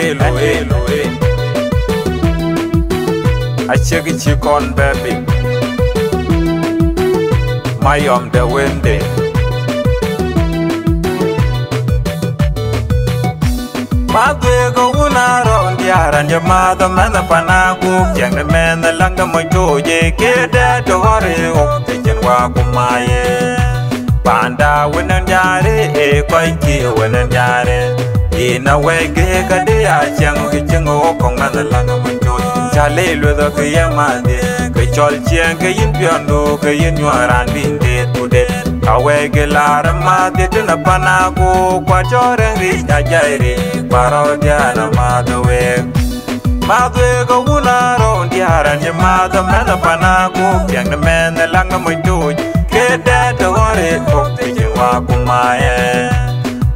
kilo I check it you con baby Mayom the Wende Madwe go unaro Diar and your mother man the panago Young the man the langa mojoje Keda to hurry up Teaching wakumaye Panda winan jare Koi ki winan jare Ina wege kade achang Kichingo kong man the langa mojoje Chale ludo kiyamade Kichol chiang kayin piondo Kayin yuaran binde tude Kawege lara made Tuna panago Kwa choreng rich ajairi Paro diana madwe Madwe go unaro Diar and your mother mother panago Young the man the langa mojoje Keda to hurry up Teaching wakumaye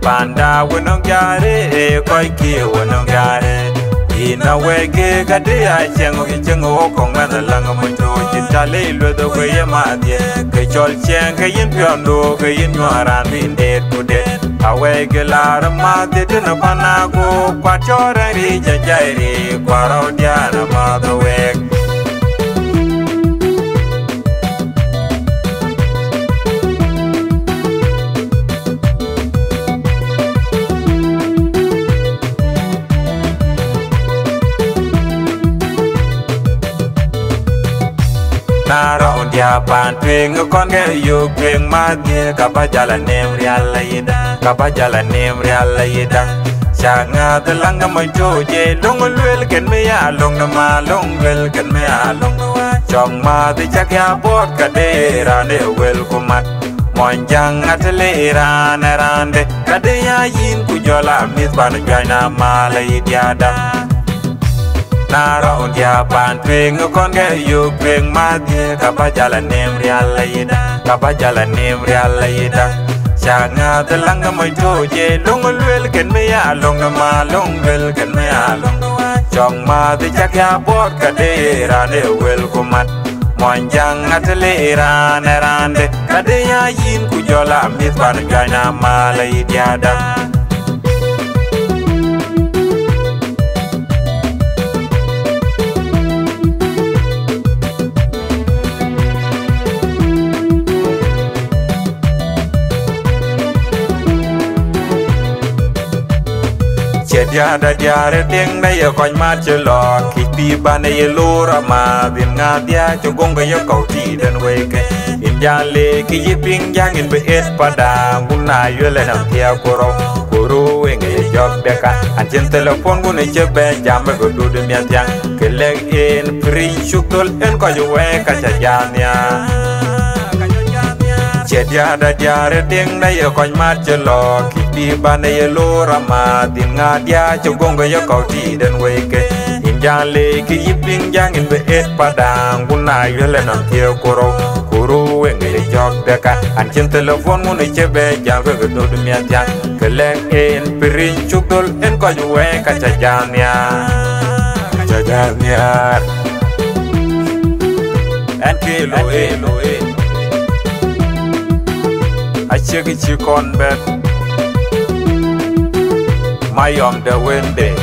Panda winong jare Koi ki winong jare Ina wege kade achang Kichingo kong mana langa mojoje Chale ludo kiyamade Kichol chiang kayin piondo Kayin yuaran binde tude Awege lara made Tuna panago Kwa choreng rich ajairi Kwaro diana madwe Naro dia pan twing con ge yu twing ma dia kabajala nem real ida kabajala nem real ida changa de langa mo joje long lwel ken me ya long na ma long wel ken me ya long chong ma de chak ya bot ka de ra ne wel kumat mon jang atele ra na rande ka de ya yin ku jola mit ban jaina ma la idia da Naro dia pan twing con ge yu twing ma dia kabajala nem real ida kabajala nem real ida changa de langa mo joje long lwel ken me ya long na ma long wel ken me ya long chong ma de chak ya bot ka de ra ne wel kumat mon jang atele ra na rande ka de ya yin ku jola mit ban jaina ma la idia da Diada diare ding na yo kon ma chelo Kiti bane ye lura ma Bin nga dia chogong yo kau ti dan weke Injale ki yiping jangin be es pada Guna yo le nam tia kuro Kuro wenge ye jok deka Anjen telepon guna jebe Jambe go du de Miathiang Keleg in prin syuktul en ko yo weka chajanya Diada diare ding na yo kon ma chelo Kiti bane ye lura ma Din nga dia chogong yo kau ti dan weke Injale ki yiping jangin be es pada Guna yo le nam tia kuro Kuro wenge ye jok deka Anjen telepon guna jebe Jambe go du de Miathiang Keleg in prin syuktul en ko yo weka chajanya Chajanya En kilo I check it you con bet Mayom the Wende